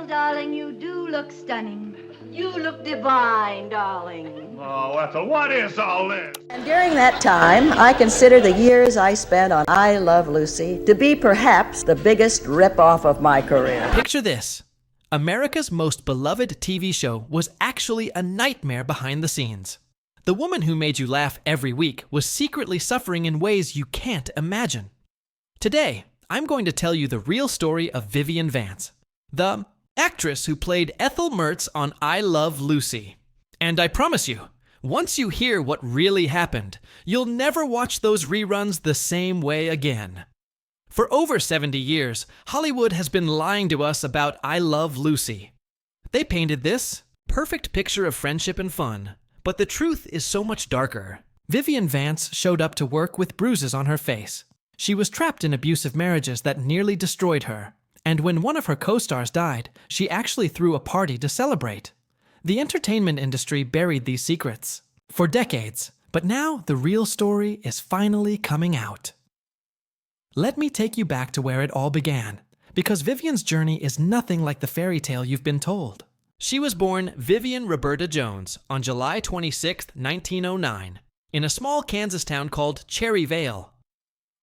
Well, darling, you do look stunning. You look divine, darling. Oh, Ethel, what is all this? And during that time, I consider the years I spent on I Love Lucy to be perhaps the biggest rip-off of my career. Picture this. America's most beloved TV show was actually a nightmare behind the scenes. The woman who made you laugh every week was secretly suffering in ways you can't imagine. Today, I'm going to tell you the real story of Vivian Vance, the actress who played Ethel Mertz on I Love Lucy. And I promise you, once you hear what really happened, you'll never watch those reruns the same way again. For over 70 years, Hollywood has been lying to us about I Love Lucy. They painted this perfect picture of friendship and fun, but the truth is so much darker. Vivian Vance showed up to work with bruises on her face. She was trapped in abusive marriages that nearly destroyed her. And when one of her co-stars died, she actually threw a party to celebrate. The entertainment industry buried these secrets for decades, but now the real story is finally coming out. Let me take you back to where it all began, because Vivian's journey is nothing like the fairy tale you've been told. She was born Vivian Roberta Jones on July 26, 1909, in a small Kansas town called Cherry Vale.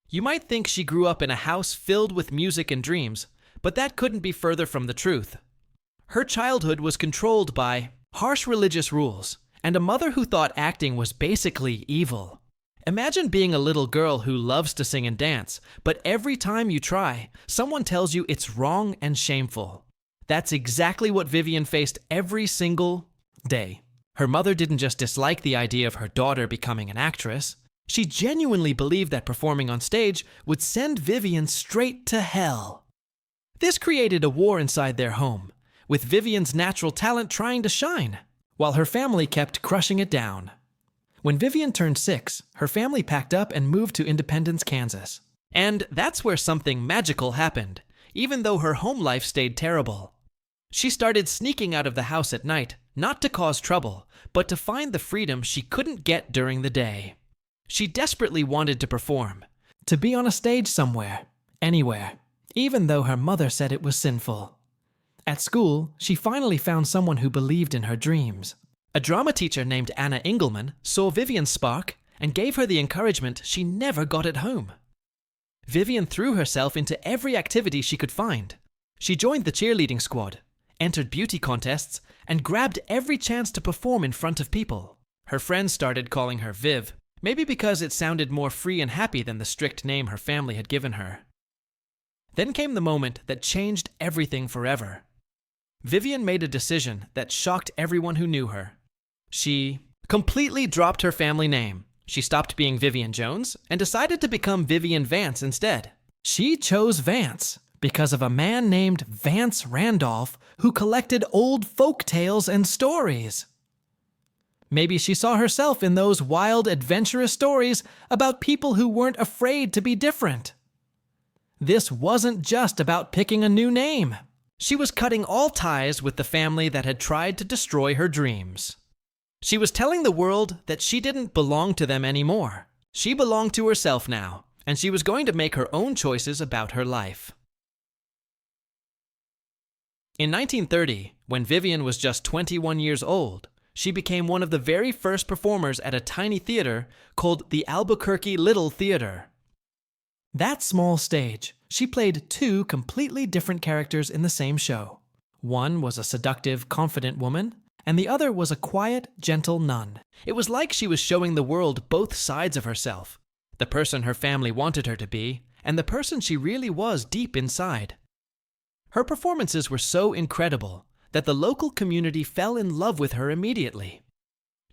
You might think she grew up in a house filled with music and dreams, but that couldn't be further from the truth. Her childhood was controlled by harsh religious rules and a mother who thought acting was basically evil. Imagine being a little girl who loves to sing and dance, but every time you try, someone tells you it's wrong and shameful. That's exactly what Vivian faced every single day. Her mother didn't just dislike the idea of her daughter becoming an actress. She genuinely believed that performing on stage would send Vivian straight to hell. This created a war inside their home, with Vivian's natural talent trying to shine, while her family kept crushing it down. When Vivian turned 6, her family packed up and moved to Independence, Kansas. And that's where something magical happened, even though her home life stayed terrible. She started sneaking out of the house at night, not to cause trouble, but to find the freedom she couldn't get during the day. She desperately wanted to perform, to be on a stage somewhere, anywhere, even though her mother said it was sinful. At school, she finally found someone who believed in her dreams. A drama teacher named Anna Engelman saw Vivian's spark and gave her the encouragement she never got at home. Vivian threw herself into every activity she could find. She joined the cheerleading squad, entered beauty contests, and grabbed every chance to perform in front of people. Her friends started calling her Viv, maybe because it sounded more free and happy than the strict name her family had given her. Then came the moment that changed everything forever. Vivian made a decision that shocked everyone who knew her. She completely dropped her family name. She stopped being Vivian Jones and decided to become Vivian Vance instead. She chose Vance because of a man named Vance Randolph who collected old folk tales and stories. Maybe she saw herself in those wild, adventurous stories about people who weren't afraid to be different. This wasn't just about picking a new name. She was cutting all ties with the family that had tried to destroy her dreams. She was telling the world that she didn't belong to them anymore. She belonged to herself now, and she was going to make her own choices about her life. In 1930, when Vivian was just 21 years old, she became one of the very first performers at a tiny theater called the Albuquerque Little Theater. That small stage, she played 2 completely different characters in the same show. One was a seductive, confident woman, and the other was a quiet, gentle nun. It was like she was showing the world both sides of herself, the person her family wanted her to be, and the person she really was deep inside. Her performances were so incredible that the local community fell in love with her immediately.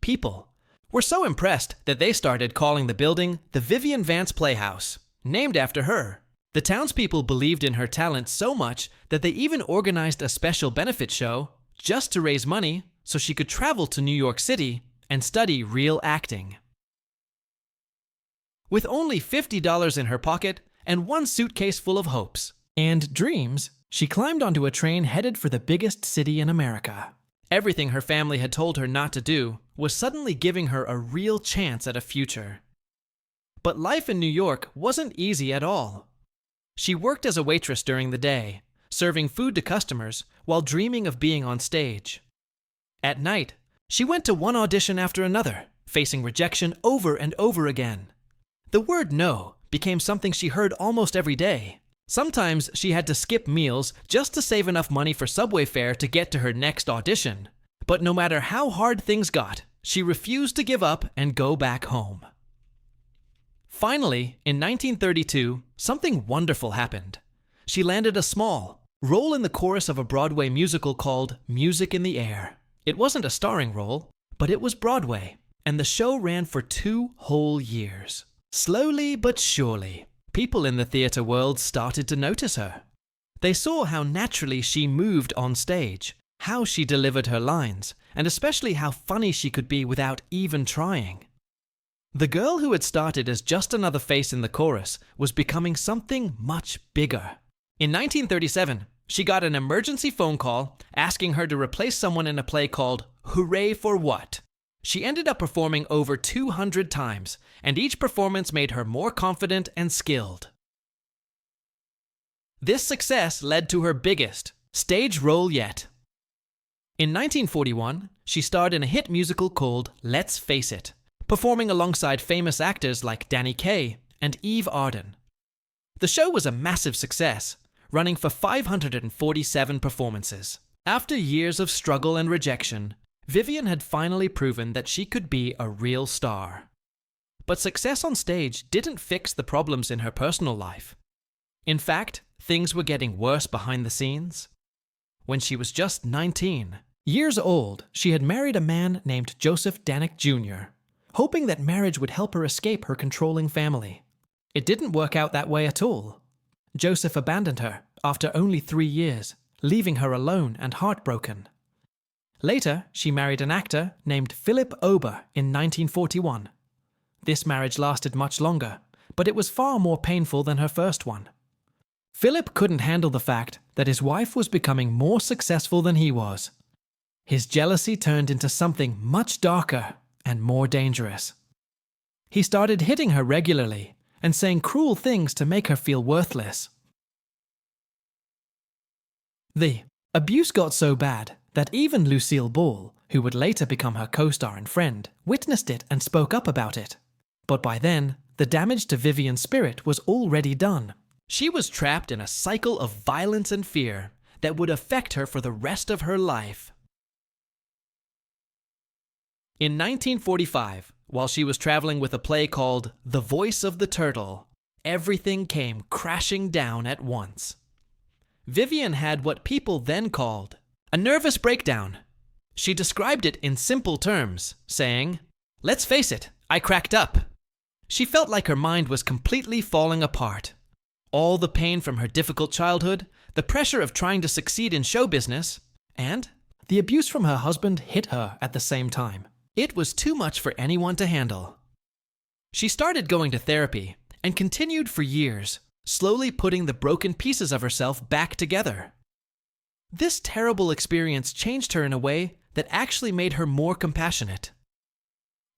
People were so impressed that they started calling the building the Vivian Vance Playhouse, named after her. The townspeople believed in her talent so much that they even organized a special benefit show just to raise money so she could travel to New York City and study real acting. With only $50 in her pocket and one suitcase full of hopes and dreams, she climbed onto a train headed for the biggest city in America. Everything her family had told her not to do was suddenly giving her a real chance at a future. But life in New York wasn't easy at all. She worked as a waitress during the day, serving food to customers while dreaming of being on stage. At night, she went to one audition after another, facing rejection over and over again. The word no became something she heard almost every day. Sometimes she had to skip meals just to save enough money for subway fare to get to her next audition. But no matter how hard things got, she refused to give up and go back home. Finally, in 1932, something wonderful happened. She landed a small role in the chorus of a Broadway musical called Music in the Air. It wasn't a starring role, but it was Broadway, and the show ran for 2 whole years. Slowly but surely, people in the theater world started to notice her. They saw how naturally she moved on stage, how she delivered her lines, and especially how funny she could be without even trying. The girl who had started as just another face in the chorus was becoming something much bigger. In 1937, she got an emergency phone call asking her to replace someone in a play called Hooray for What? She ended up performing over 200 times, and each performance made her more confident and skilled. This success led to her biggest stage role yet. In 1941, she starred in a hit musical called Let's Face It, performing alongside famous actors like Danny Kaye and Eve Arden. The show was a massive success, running for 547 performances. After years of struggle and rejection, Vivian had finally proven that she could be a real star. But success on stage didn't fix the problems in her personal life. In fact, things were getting worse behind the scenes. When she was just 19 years old, she had married a man named Joseph Danick Jr., hoping that marriage would help her escape her controlling family. It didn't work out that way at all. Joseph abandoned her after only 3 years, leaving her alone and heartbroken. Later, she married an actor named Philip Ober in 1941. This marriage lasted much longer, but it was far more painful than her first one. Philip couldn't handle the fact that his wife was becoming more successful than he was. His jealousy turned into something much darker and more dangerous. He started hitting her regularly and saying cruel things to make her feel worthless. The abuse got so bad that even Lucille Ball, who would later become her co-star and friend, witnessed it and spoke up about it. But by then, the damage to Vivian's spirit was already done. She was trapped in a cycle of violence and fear that would affect her for the rest of her life. In 1945, while she was traveling with a play called The Voice of the Turtle, everything came crashing down at once. Vivian had what people then called a nervous breakdown. She described it in simple terms, saying, "Let's face it, I cracked up." She felt like her mind was completely falling apart. All the pain from her difficult childhood, the pressure of trying to succeed in show business, and the abuse from her husband hit her at the same time. It was too much for anyone to handle. She started going to therapy and continued for years, slowly putting the broken pieces of herself back together. This terrible experience changed her in a way that actually made her more compassionate.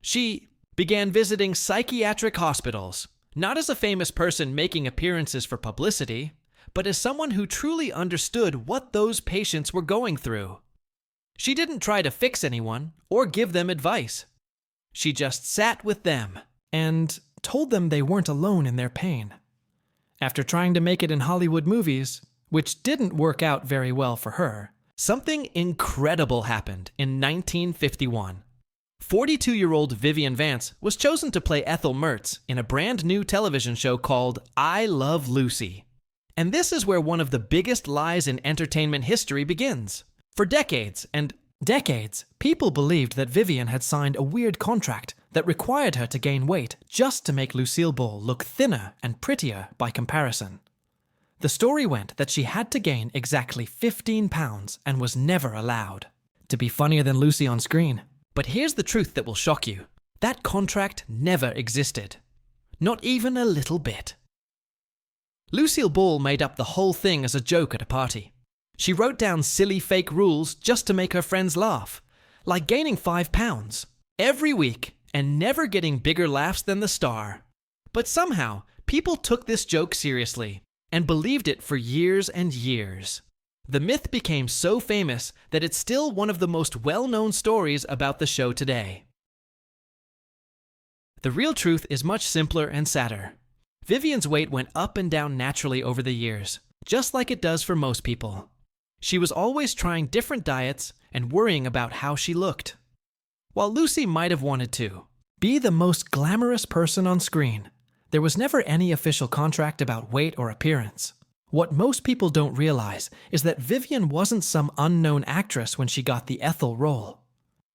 She began visiting psychiatric hospitals, not as a famous person making appearances for publicity, but as someone who truly understood what those patients were going through. She didn't try to fix anyone or give them advice. She just sat with them and told them they weren't alone in their pain. After trying to make it in Hollywood movies, which didn't work out very well for her, something incredible happened in 1951. 42-year-old Vivian Vance was chosen to play Ethel Mertz in a brand new television show called I Love Lucy. And this is where one of the biggest lies in entertainment history begins. For decades and decades, people believed that Vivian had signed a weird contract that required her to gain weight just to make Lucille Ball look thinner and prettier by comparison. The story went that she had to gain exactly 15 pounds and was never allowed to be funnier than Lucy on screen. But here's the truth that will shock you. That contract never existed. Not even a little bit. Lucille Ball made up the whole thing as a joke at a party. She wrote down silly fake rules just to make her friends laugh, like gaining 5 pounds every week and never getting bigger laughs than the star. But somehow, people took this joke seriously, and believed it for years and years. The myth became so famous that it's still one of the most well-known stories about the show today. The real truth is much simpler and sadder. Vivian's weight went up and down naturally over the years, just like it does for most people. She was always trying different diets and worrying about how she looked. While Lucy might have wanted to be the most glamorous person on screen, there was never any official contract about weight or appearance. What most people don't realize is that Vivian wasn't some unknown actress when she got the Ethel role.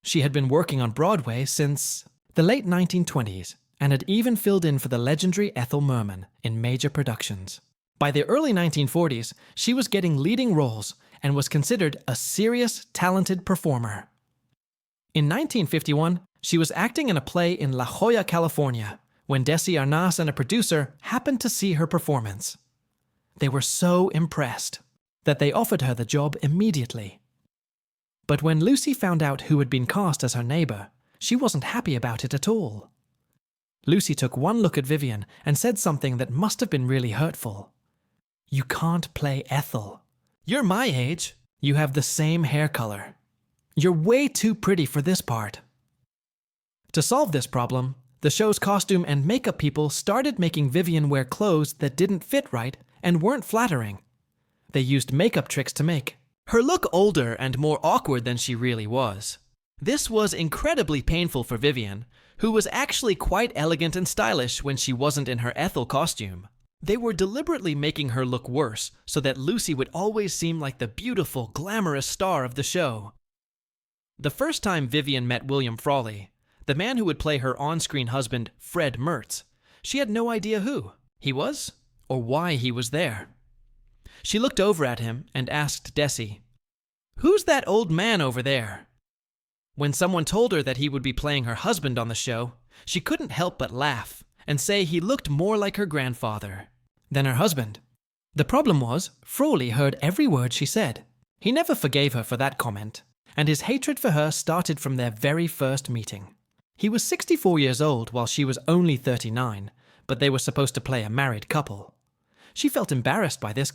She had been working on Broadway since the late 1920s and had even filled in for the legendary Ethel Merman in major productions. By the early 1940s, she was getting leading roles and was considered a serious, talented performer. In 1951, she was acting in a play in La Jolla, California, when Desi Arnaz and a producer happened to see her performance. They were so impressed that they offered her the job immediately. But when Lucy found out who had been cast as her neighbor, she wasn't happy about it at all. Lucy took one look at Vivian and said something that must have been really hurtful. "You can't play Ethel. You're my age. You have the same hair color. You're way too pretty for this part." To solve this problem, the show's costume and makeup people started making Vivian wear clothes that didn't fit right and weren't flattering. They used makeup tricks to make her look older and more awkward than she really was. This was incredibly painful for Vivian, who was actually quite elegant and stylish when she wasn't in her Ethel costume. They were deliberately making her look worse so that Lucy would always seem like the beautiful, glamorous star of the show. The first time Vivian met William Frawley, the man who would play her on-screen husband, Fred Mertz, she had no idea who he was or why he was there. She looked over at him and asked Desi, "Who's that old man over there?" When someone told her that he would be playing her husband on the show, she couldn't help but laugh and say he looked more like her grandfather than her husband. The problem was, Frawley heard every word she said. He never forgave her for that comment, and his hatred for her started from their very first meeting. He was 64 years old while she was only 39, but they were supposed to play a married couple. She felt embarrassed by this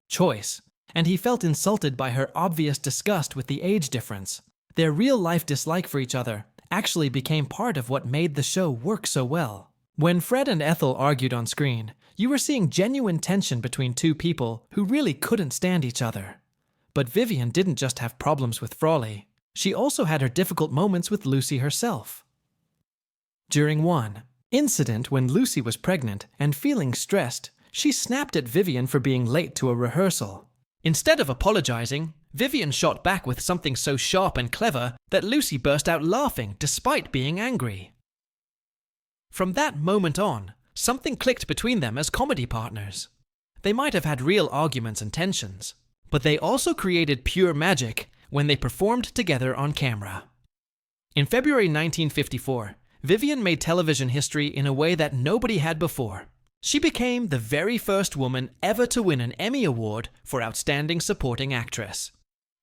choice, and he felt insulted by her obvious disgust with the age difference. Their real-life dislike for each other actually became part of what made the show work so well. When Fred and Ethel argued on screen, you were seeing genuine tension between two people who really couldn't stand each other. But Vivian didn't just have problems with Frawley. She also had her difficult moments with Lucy herself. During one incident when Lucy was pregnant and feeling stressed, she snapped at Vivian for being late to a rehearsal. Instead of apologizing, Vivian shot back with something so sharp and clever that Lucy burst out laughing despite being angry. From that moment on, something clicked between them as comedy partners. They might have had real arguments and tensions, but they also created pure magic when they performed together on camera. In February 1954, Vivian made television history in a way that nobody had before. She became the very first woman ever to win an Emmy Award for Outstanding Supporting Actress.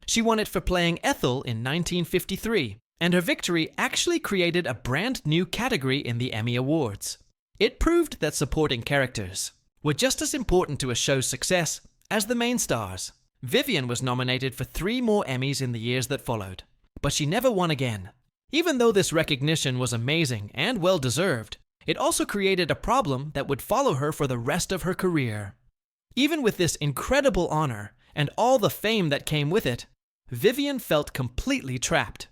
She won it for playing Ethel in 1953, and her victory actually created a brand new category in the Emmy Awards. It proved that supporting characters were just as important to a show's success as the main stars. Vivian was nominated for 3 more Emmys in the years that followed, but she never won again. Even though this recognition was amazing and well-deserved, it also created a problem that would follow her for the rest of her career. Even with this incredible honor and all the fame that came with it, Vivian felt completely trapped.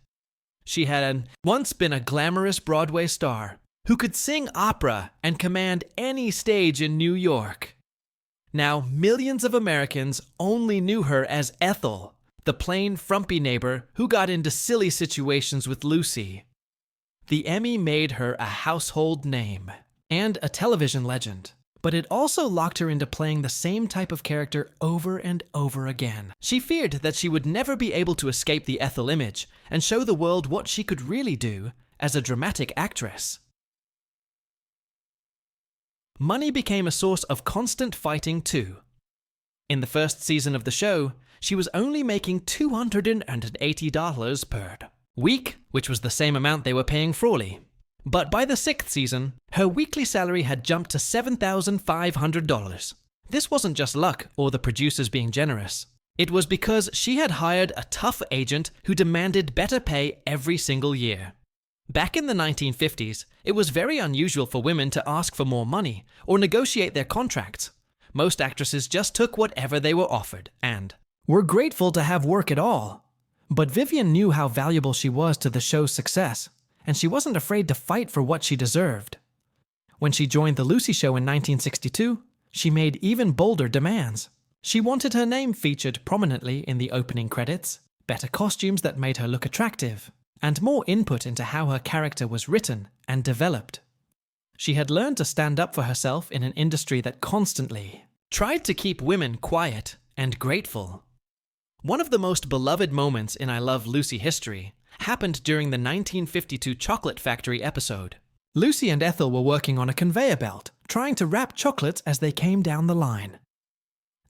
She had once been a glamorous Broadway star who could sing opera and command any stage in New York. Now, millions of Americans only knew her as Ethel, the plain, frumpy neighbor who got into silly situations with Lucy. The Emmy made her a household name and a television legend, but it also locked her into playing the same type of character over and over again. She feared that she would never be able to escape the Ethel image and show the world what she could really do as a dramatic actress. Money became a source of constant fighting too. In the first season of the show, she was only making $280 per week, which was the same amount they were paying Frawley. But by the 6th season, her weekly salary had jumped to $7,500. This wasn't just luck or the producers being generous. It was because she had hired a tough agent who demanded better pay every single year. Back in the 1950s, it was very unusual for women to ask for more money or negotiate their contracts. Most actresses just took whatever they were offered and were grateful to have work at all. But Vivian knew how valuable she was to the show's success, and she wasn't afraid to fight for what she deserved. When she joined The Lucy Show in 1962, she made even bolder demands. She wanted her name featured prominently in the opening credits, better costumes that made her look attractive, and more input into how her character was written and developed. She had learned to stand up for herself in an industry that constantly tried to keep women quiet and grateful. One of the most beloved moments in I Love Lucy history happened during the 1952 Chocolate Factory episode. Lucy and Ethel were working on a conveyor belt, trying to wrap chocolates as they came down the line.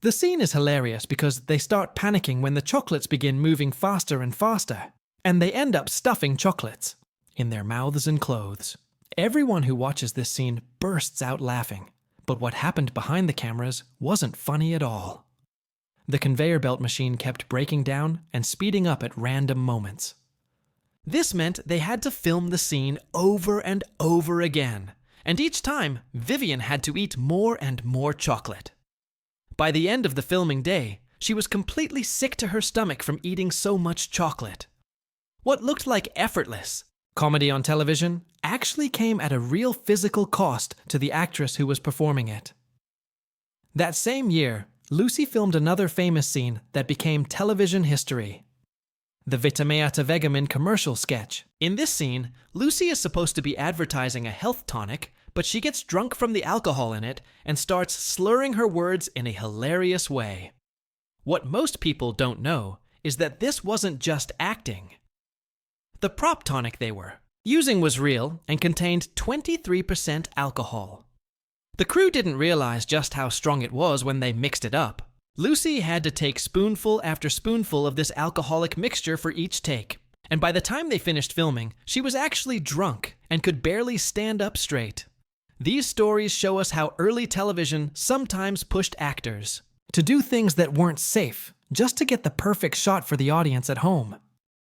The scene is hilarious because they start panicking when the chocolates begin moving faster and faster, and they end up stuffing chocolates in their mouths and clothes. Everyone who watches this scene bursts out laughing, but what happened behind the cameras wasn't funny at all. The conveyor belt machine kept breaking down and speeding up at random moments. This meant they had to film the scene over and over again, and each time, Vivian had to eat more and more chocolate. By the end of the filming day, she was completely sick to her stomach from eating so much chocolate. What looked like effortless comedy on television actually came at a real physical cost to the actress who was performing it. That same year, Lucy filmed another famous scene that became television history. The Vitameata Vegamin commercial sketch. In this scene, Lucy is supposed to be advertising a health tonic, but she gets drunk from the alcohol in it and starts slurring her words in a hilarious way. What most people don't know is that this wasn't just acting. The prop tonic they were using was real and contained 23% alcohol. The crew didn't realize just how strong it was when they mixed it up. Lucy had to take spoonful after spoonful of this alcoholic mixture for each take, and by the time they finished filming, she was actually drunk and could barely stand up straight. These stories show us how early television sometimes pushed actors to do things that weren't safe, just to get the perfect shot for the audience at home.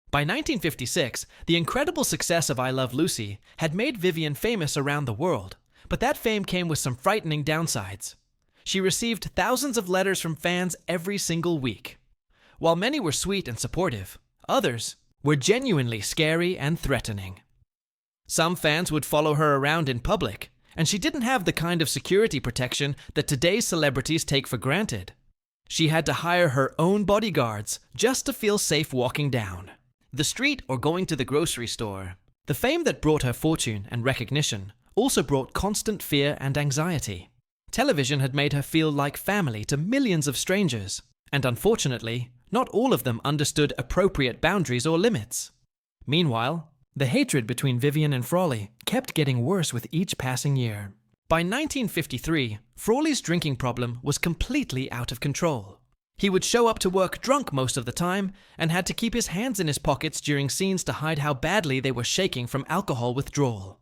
By 1956, the incredible success of I Love Lucy had made Vivian famous around the world, but that fame came with some frightening downsides. She received thousands of letters from fans every single week. While many were sweet and supportive, others were genuinely scary and threatening. Some fans would follow her around in public, and she didn't have the kind of security protection that today's celebrities take for granted. She had to hire her own bodyguards just to feel safe walking down the street or going to the grocery store. The fame that brought her fortune and recognition also brought constant fear and anxiety. Television had made her feel like family to millions of strangers, and unfortunately, not all of them understood appropriate boundaries or limits. Meanwhile, the hatred between Vivian and Frawley kept getting worse with each passing year. By 1953, Frawley's drinking problem was completely out of control. He would show up to work drunk most of the time and had to keep his hands in his pockets during scenes to hide how badly they were shaking from alcohol withdrawal.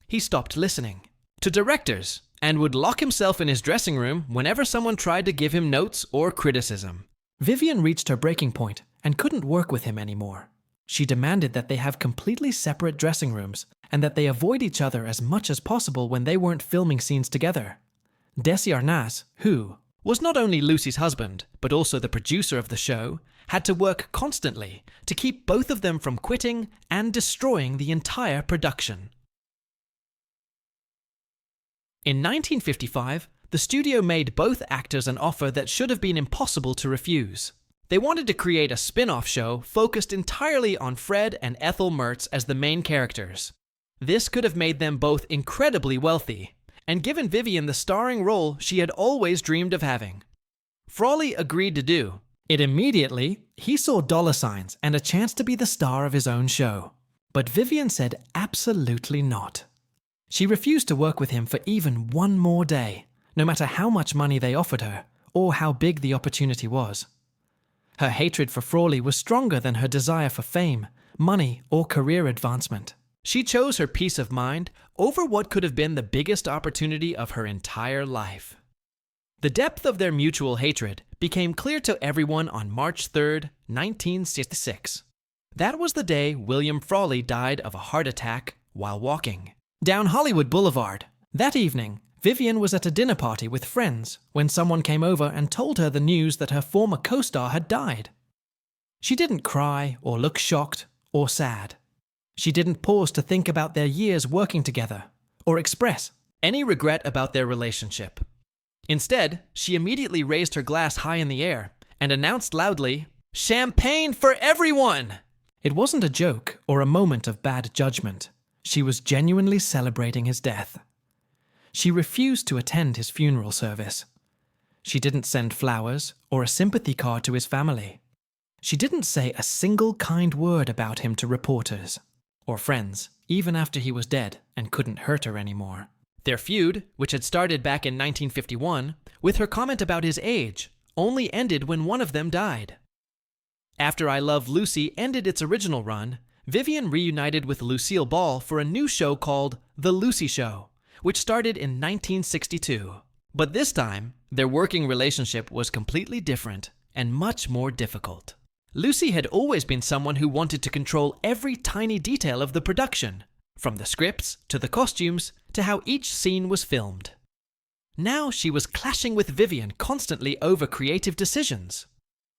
He stopped listening to directors and would lock himself in his dressing room whenever someone tried to give him notes or criticism. Vivian reached her breaking point and couldn't work with him anymore. She demanded that they have completely separate dressing rooms and that they avoid each other as much as possible when they weren't filming scenes together. Desi Arnaz, who was not only Lucy's husband, but also the producer of the show, had to work constantly to keep both of them from quitting and destroying the entire production. In 1955, the studio made both actors an offer that should have been impossible to refuse. They wanted to create a spin-off show focused entirely on Fred and Ethel Mertz as the main characters. This could have made them both incredibly wealthy, and given Vivian the starring role she had always dreamed of having. Frawley agreed to do it immediately. He saw dollar signs and a chance to be the star of his own show. But Vivian said absolutely not. She refused to work with him for even one more day, no matter how much money they offered her, or how big the opportunity was. Her hatred for Frawley was stronger than her desire for fame, money, or career advancement. She chose her peace of mind over what could have been the biggest opportunity of her entire life. The depth of their mutual hatred became clear to everyone on March 3, 1966. That was the day William Frawley died of a heart attack while walking down Hollywood Boulevard. That evening, Vivian was at a dinner party with friends when someone came over and told her the news that her former co-star had died. She didn't cry or look shocked or sad. She didn't pause to think about their years working together or express any regret about their relationship. Instead, she immediately raised her glass high in the air and announced loudly, "Champagne for everyone!" It wasn't a joke or a moment of bad judgment. She was genuinely celebrating his death. She refused to attend his funeral service. She didn't send flowers or a sympathy card to his family. She didn't say a single kind word about him to reporters or friends, even after he was dead and couldn't hurt her anymore. Their feud, which had started back in 1951, with her comment about his age, only ended when one of them died. After I Love Lucy ended its original run, Vivian reunited with Lucille Ball for a new show called The Lucy Show, which started in 1962. But this time, their working relationship was completely different and much more difficult. Lucy had always been someone who wanted to control every tiny detail of the production, from the scripts to the costumes to how each scene was filmed. Now she was clashing with Vivian constantly over creative decisions.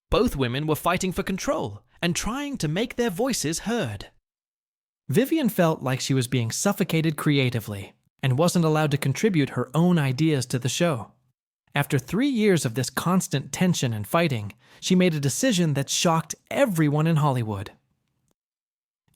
Both women were fighting for control and trying to make their voices heard. Vivian felt like she was being suffocated creatively and wasn't allowed to contribute her own ideas to the show. After 3 years of this constant tension and fighting, she made a decision that shocked everyone in Hollywood.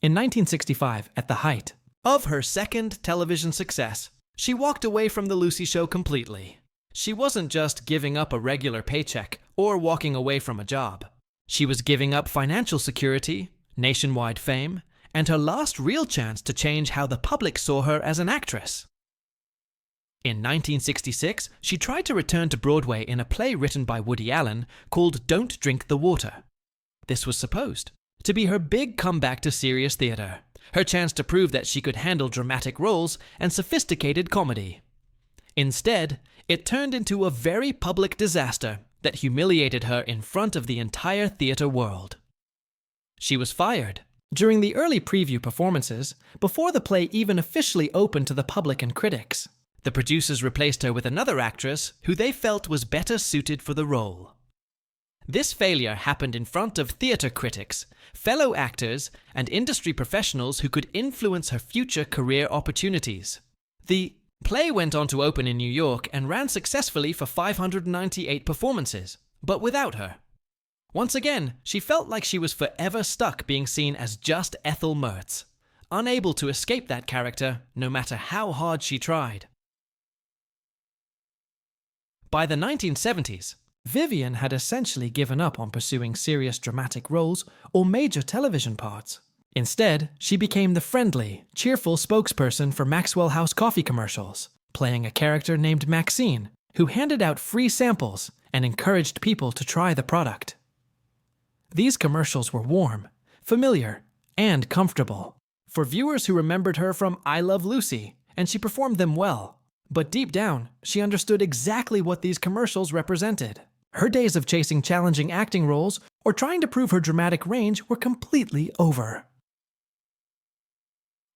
In 1965, at the height of her second television success, she walked away from The Lucy Show completely. She wasn't just giving up a regular paycheck or walking away from a job. She was giving up financial security, nationwide fame, and her last real chance to change how the public saw her as an actress. In 1966, she tried to return to Broadway in a play written by Woody Allen called Don't Drink the Water. This was supposed to be her big comeback to serious theater, her chance to prove that she could handle dramatic roles and sophisticated comedy. Instead, it turned into a very public disaster that humiliated her in front of the entire theater world. She was fired during the early preview performances, before the play even officially opened to the public and critics. The producers replaced her with another actress who they felt was better suited for the role. This failure happened in front of theater critics, fellow actors, and industry professionals who could influence her future career opportunities. The play went on to open in New York and ran successfully for 598 performances, but without her. Once again, she felt like she was forever stuck being seen as just Ethel Mertz, unable to escape that character no matter how hard she tried. By the 1970s, Vivian had essentially given up on pursuing serious dramatic roles or major television parts. Instead, she became the friendly, cheerful spokesperson for Maxwell House coffee commercials, playing a character named Maxine, who handed out free samples and encouraged people to try the product. These commercials were warm, familiar, and comfortable for viewers who remembered her from I Love Lucy, and she performed them well. But deep down, she understood exactly what these commercials represented. Her days of chasing challenging acting roles or trying to prove her dramatic range were completely over.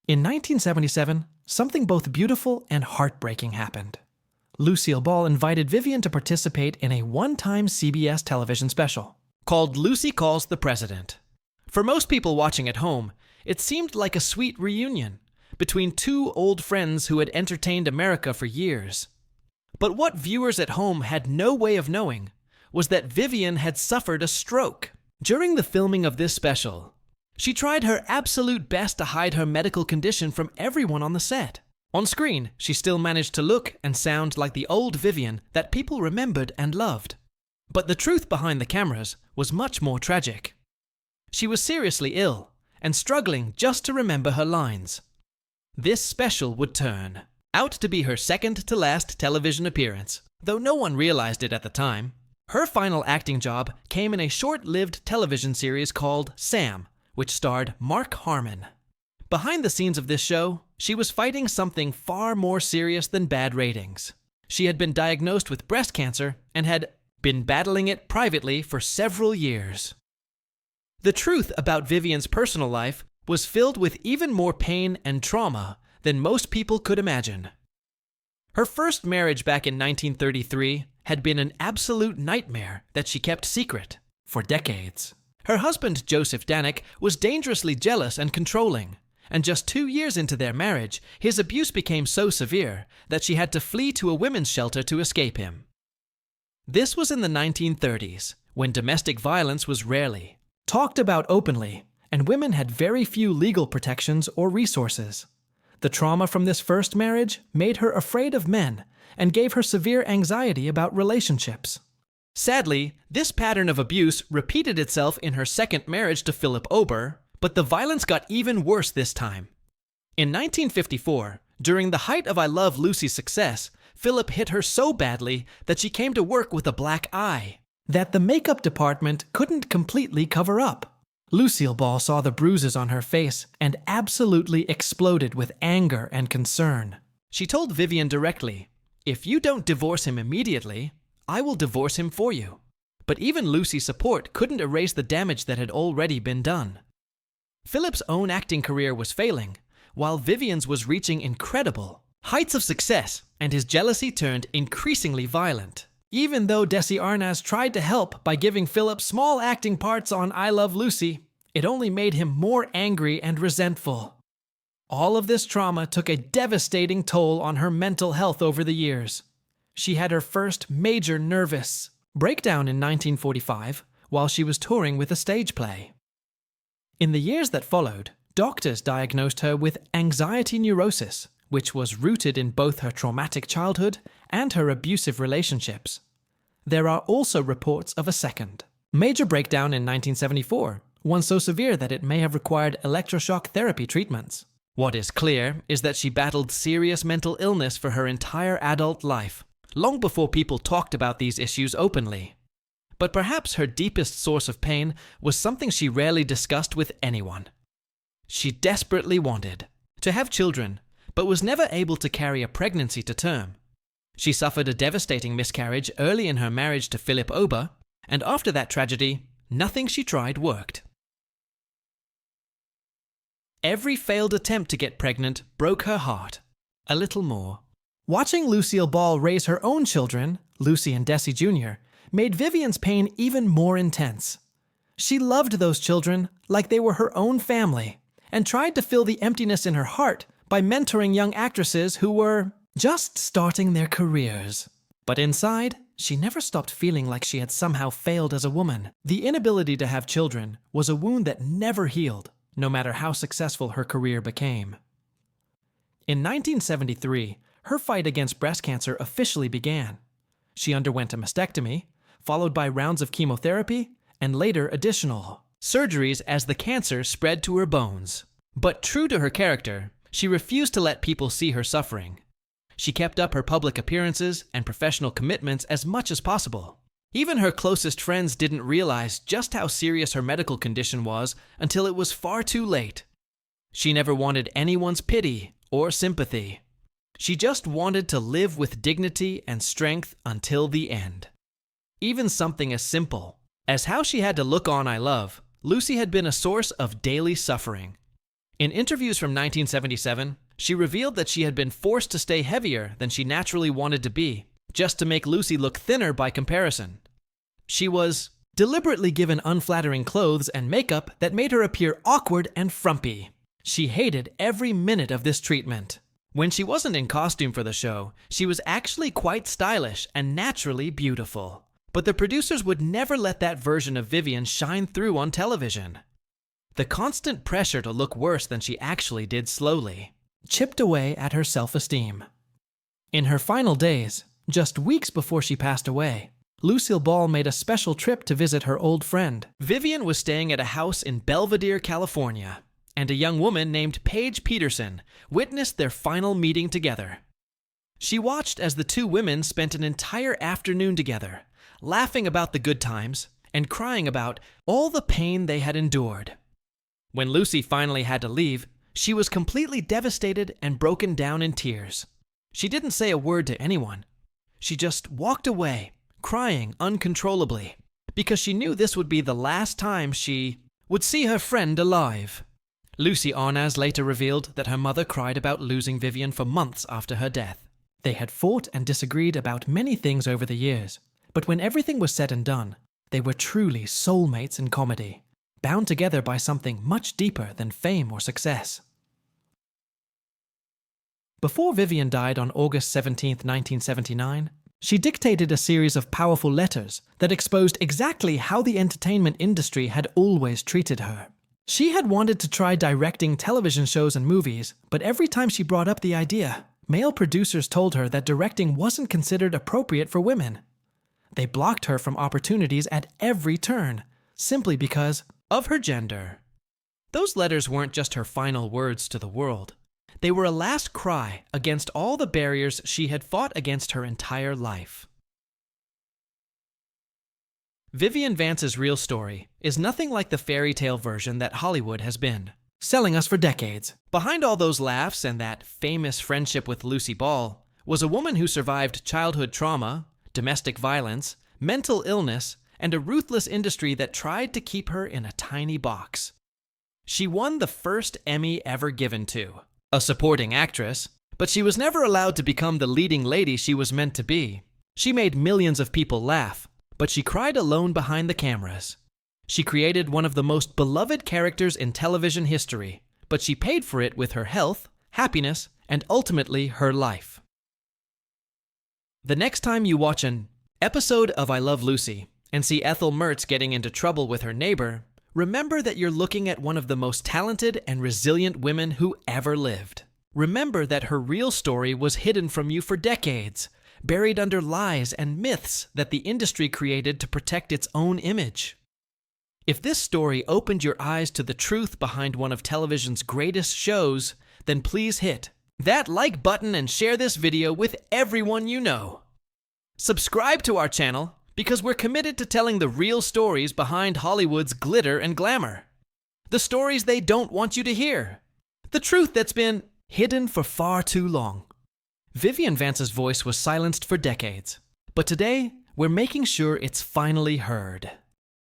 In 1977, something both beautiful and heartbreaking happened. Lucille Ball invited Vivian to participate in a one-time CBS television special called Lucy Calls the President. For most people watching at home, it seemed like a sweet reunion between two old friends who had entertained America for years. But what viewers at home had no way of knowing was that Vivian had suffered a stroke. During the filming of this special, she tried her absolute best to hide her medical condition from everyone on the set. On screen, she still managed to look and sound like the old Vivian that people remembered and loved. But the truth behind the cameras was much more tragic. She was seriously ill and struggling just to remember her lines. This special would turn out to be her second-to-last television appearance, though no one realized it at the time. Her final acting job came in a short-lived television series called Sam, which starred Mark Harmon. Behind the scenes of this show, she was fighting something far more serious than bad ratings. She had been diagnosed with breast cancer and had been battling it privately for several years. The truth about Vivian's personal life was filled with even more pain and trauma than most people could imagine. Her first marriage back in 1933 had been an absolute nightmare that she kept secret for decades. Her husband, Joseph Danek, was dangerously jealous and controlling, and just 2 years into their marriage, his abuse became so severe that she had to flee to a women's shelter to escape him. This was in the 1930s, when domestic violence was rarely talked about openly, and women had very few legal protections or resources. The trauma from this first marriage made her afraid of men and gave her severe anxiety about relationships. Sadly, this pattern of abuse repeated itself in her second marriage to Philip Ober, but the violence got even worse this time. In 1954, during the height of I Love Lucy's success, Philip hit her so badly that she came to work with a black eye that the makeup department couldn't completely cover up. Lucille Ball saw the bruises on her face and absolutely exploded with anger and concern. She told Vivian directly, "If you don't divorce him immediately, I will divorce him for you." But even Lucy's support couldn't erase the damage that had already been done. Philip's own acting career was failing, while Vivian's was reaching incredible heights of success, and his jealousy turned increasingly violent. Even though Desi Arnaz tried to help by giving Philip small acting parts on I Love Lucy, it only made him more angry and resentful. All of this trauma took a devastating toll on her mental health over the years. She had her first major nervous breakdown in 1945 while she was touring with a stage play. In the years that followed, doctors diagnosed her with anxiety neurosis, which was rooted in both her traumatic childhood and her abusive relationships. There are also reports of a second major breakdown in 1974, one so severe that it may have required electroshock therapy treatments. What is clear is that she battled serious mental illness for her entire adult life, long before people talked about these issues openly. But perhaps her deepest source of pain was something she rarely discussed with anyone. She desperately wanted to have children, but was never able to carry a pregnancy to term. She suffered a devastating miscarriage early in her marriage to Philip Ober, and after that tragedy, nothing she tried worked. Every failed attempt to get pregnant broke her heart a little more. Watching Lucille Ball raise her own children, Lucy and Desi Jr., made Vivian's pain even more intense. She loved those children like they were her own family, and tried to fill the emptiness in her heart by mentoring young actresses who were just starting their careers. But inside, she never stopped feeling like she had somehow failed as a woman. The inability to have children was a wound that never healed, no matter how successful her career became. In 1973, her fight against breast cancer officially began. She underwent a mastectomy, followed by rounds of chemotherapy, and later additional surgeries as the cancer spread to her bones. But true to her character, she refused to let people see her suffering. She kept up her public appearances and professional commitments as much as possible. Even her closest friends didn't realize just how serious her medical condition was until it was far too late. She never wanted anyone's pity or sympathy. She just wanted to live with dignity and strength until the end. Even something as simple as how she had to look on I Love, Lucy had been a source of daily suffering. In interviews from 1977, she revealed that she had been forced to stay heavier than she naturally wanted to be, just to make Lucy look thinner by comparison. She was deliberately given unflattering clothes and makeup that made her appear awkward and frumpy. She hated every minute of this treatment. When she wasn't in costume for the show, she was actually quite stylish and naturally beautiful. But the producers would never let that version of Vivian shine through on television. The constant pressure to look worse than she actually did slowly chipped away at her self-esteem. In her final days, just weeks before she passed away, Lucille Ball made a special trip to visit her old friend. Vivian was staying at a house in Belvedere, California, and a young woman named Paige Peterson witnessed their final meeting together. She watched as the two women spent an entire afternoon together, laughing about the good times and crying about all the pain they had endured. When Lucy finally had to leave, She was completely devastated and broken down in tears. She didn't say a word to anyone. She just walked away, crying uncontrollably, because she knew this would be the last time she would see her friend alive. Lucy Arnaz later revealed that her mother cried about losing Vivian for months after her death. They had fought and disagreed about many things over the years, but when everything was said and done, they were truly soulmates in comedy, bound together by something much deeper than fame or success. Before Vivian died on August 17, 1979, she dictated a series of powerful letters that exposed exactly how the entertainment industry had always treated her. She had wanted to try directing television shows and movies, but every time she brought up the idea, male producers told her that directing wasn't considered appropriate for women. They blocked her from opportunities at every turn, simply because of her gender. Those letters weren't just her final words to the world. They were a last cry against all the barriers she had fought against her entire life. Vivian Vance's real story is nothing like the fairy tale version that Hollywood has been, selling us for decades. Behind all those laughs and that famous friendship with Lucy Ball was a woman who survived childhood trauma, domestic violence, mental illness, and a ruthless industry that tried to keep her in a tiny box. She won the first Emmy ever given to a supporting actress, but she was never allowed to become the leading lady she was meant to be. She made millions of people laugh, but she cried alone behind the cameras. She created one of the most beloved characters in television history, but she paid for it with her health, happiness, and ultimately her life. The next time you watch an episode of I Love Lucy and see Ethel Mertz getting into trouble with her neighbor, remember that you're looking at one of the most talented and resilient women who ever lived. Remember that her real story was hidden from you for decades, buried under lies and myths that the industry created to protect its own image. If this story opened your eyes to the truth behind one of television's greatest shows, then please hit that like button and share this video with everyone you know. Subscribe to our channel because we're committed to telling the real stories behind Hollywood's glitter and glamour. The stories they don't want you to hear. The truth that's been hidden for far too long. Vivian Vance's voice was silenced for decades, but today we're making sure it's finally heard.